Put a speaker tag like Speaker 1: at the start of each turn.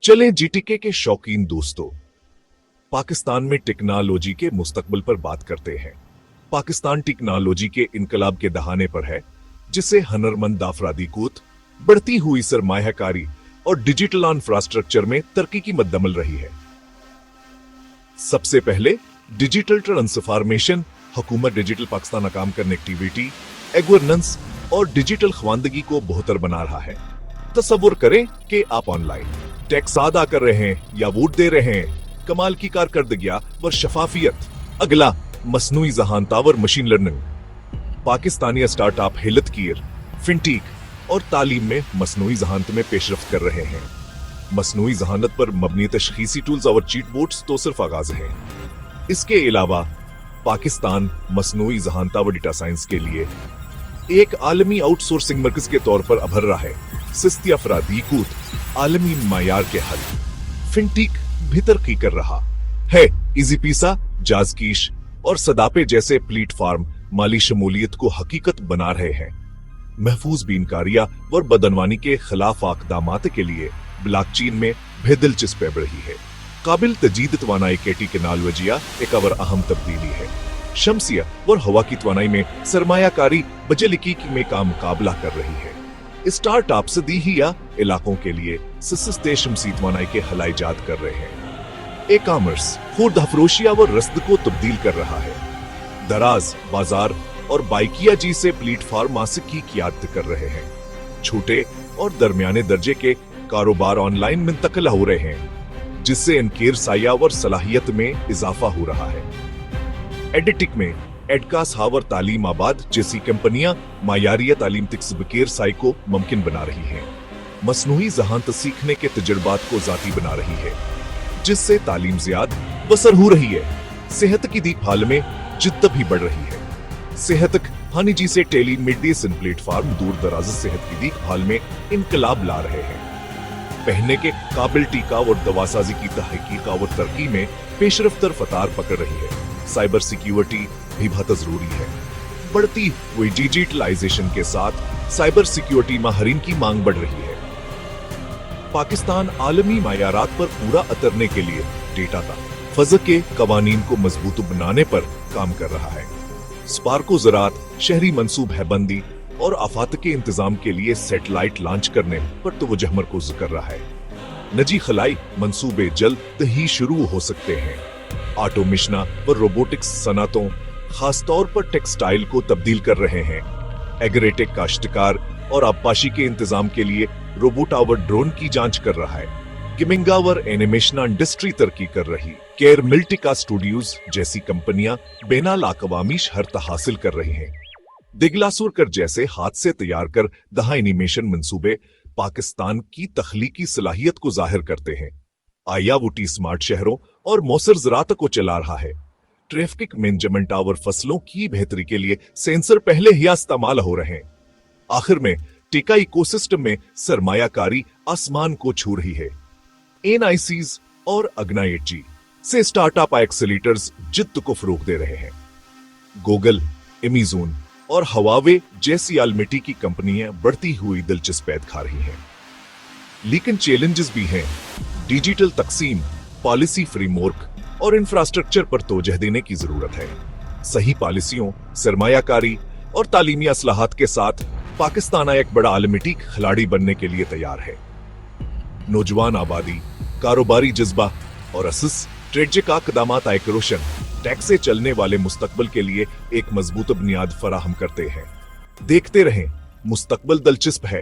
Speaker 1: चले जीटीके के शौकीन दोस्तों, पाकिस्तान में टेक्नोलॉजी के मुस्तकबिल पर बात करते हैं। पाकिस्तान टेक्नोलॉजी के इनकलाब के दहाने पर है, जिसे हुनरमंद अफरादी कूत, बढ़ती हुई सरमायाकारी और डिजिटल इंफ्रास्ट्रक्चर में तरक्की की मद्दमल रही है। सबसे पहले डिजिटल ट्रांसफॉर्मेशन, हुकूमत डिजिटल पाकिस्तान काम कनेक्टिविटी, गवर्नेंस और डिजिटल खवानदगी को बेहतर बना रहा है। तसव्वुर करें कि आप ऑनलाइन टैक्स अदा कर रहे हैं या वोट दे रहे हैं, कमाल की कारकर्दगियां व शफाफियत। अगला मसनूई ज़हानत और machine learning. Pakistani startup health care, fintech और तालीम में मसनूई ज़हानत में पेशरफ्त कर रहे हैं। मसनूई ज़हानत पर मबनी तशखीसी टूल्स और चीट बोर्ड्स तो सिर्फ आगाज है। इसके अलावा पाकिस्तान मसनूई ज़हानत व डेटा साइंस के लिए एक आलमी आउटसोर्सिंग मरकज के तौर पर अभर रहा है। सिस्ती अफरादी कूत आलमी मायार के हल फिनटेक भी तरक्की कर रहा है। इजी पीसा, जाजकीश और सदापे जैसे प्लेटफॉर्म माली शमूलियत को हकीकत बना रहे हैं। महफूज बीनकारिया और बदनवानी के खिलाफ अक़दामात के लिए ब्लॉकचेन में भी दिलचस्पी बढ़ रही है। काबिल तजीद तवानाई केटी के नाल वजिया एक और अहम तब्दीली है। शमसिया और हवा की तवानाई में सरमायाकारी बजलिकी में का मुकाबला कर रही है। स्टार्टअप सदीहिया इलाकों के लिए सस्ते शमसी तवानाई के हल इजाद कर रहे हैं। ई कॉमर्स खुर्द फरोशिया व रस्द को तब्दील कर रहा है। दराज बाजार और बाइकिया जी से प्लेटफॉर्म मासिक की क़ियादत कर रहे हैं। छोटे और दरमियाने दर्जे के कारोबार ऑनलाइन मुंतकिल हो रहे हैं, जिससे इनके रसाया और सलाहियत में इजाफा हो रहा है। एडिटिक में एडकास हावर तालीम आबाद जैसी कंपनियां मायारिया तालीम तकसीबकेर साई को मुमकिन बना रही हैं। मसनूई ज़हानत सीखने के तजुर्बात को जाती बना रही है, जिससे तालीम ज़ियाद बसर हो रही है। सेहत की देखभाल में जिद्दत भी बढ़ रही है। सेहत हानि जी से टेली मेडिसिन प्लेटफॉर्म दूर दराज सेहत की देखभाल में इनकलाब ला रहे हैं। पहनने के काबिल टीका और दवासाजी की तहकीक और तरक्की में पेशरफ्त रफ्तार पकड़ रही है। साइबर सिक्योरिटी भी बहुत जरूरी है। बढ़ती हुई डिजिटलाइजेशन के साथ साइबर सिक्योरिटी माहरीन की मांग बढ़ रही है। पाकिस्तान आलमी मायारात पर पूरा उतरने के लिए डेटा का फज़ के कवानीन को मजबूत बनाने पर काम कर रहा है। स्पार्को ज़राअत, शहरी मंसूब हैबंदी और आफात के इंतजाम के लिए सैटेलाइट लॉन्च करने पर तवज्जो मरकूज कर रहा है। निजी खलाई मंसूबे जल्द ही शुरू हो सकते हैं। ऑटोमेशन व रोबोटिक्स सनातों, खासतौर पर टेक्सटाइल को तब्दील कर रहे हैं। एग्रेटेक काश्तकार और आबपाशी के इंतजाम के लिए रोबोट और ड्रोन की जांच कर रहा है। गेमिंग और एनिमेशन इंडस्ट्री तरक्की कर रही। केयर मिल्टिका स्टूडियोज जैसी कंपनियां बेनाल अक़वामी शहरत हासिल कर रही हैं। दिगलासुरकर जैसे हाथ से तैयार कर दहा एनिमेशन मंसूबे पाकिस्तान की तख्लीकी सलाहियत को जाहिर करते हैं। आयावुटी स्मार्ट शहरों और मौसर ज़राअत को चला रहा है। ट्रैफिक मैनेजमेंट और फसलों की बेहतरी के लिए सेंसर पहले ही इस्तेमाल हो रहे हैं। आखिर में टीका इकोसिस्टम में सरमायाकारी आसमान को छू रही है। एनआईसीज और अग्नाइट से स्टार्टअप एक्सेलेरेटर्स जिद्द को फरोग दे रहे हैं। गूगल, अमेज़न और हवावे जैसी आलमिटी की कंपनियां बढ़ती हुई दिलचस्पी दिखा रही हैं। लेकिन चैलेंजेस भी हैं। डिजिटल तकसीम, पॉलिसी फ्रेमवर्क और इंफ्रास्ट्रक्चर पर तवज्जो देने की जरूरत है। सही पॉलिसियों, सरमायाकारी और तालीमी असलाहत के साथ पाकिस्तान एक बड़ा आलमी खिलाड़ी बनने के लिए तैयार है। नौजवान आबादी, कारोबारी जज्बा और स्ट्रेटेजिक इक़दामात एक रोशन टैक्स से चलने वाले मुस्तकबिल के लिए एक मजबूत बुनियाद फराहम करते हैं। देखते रहें, मुस्तकबिल दिलचस्प है।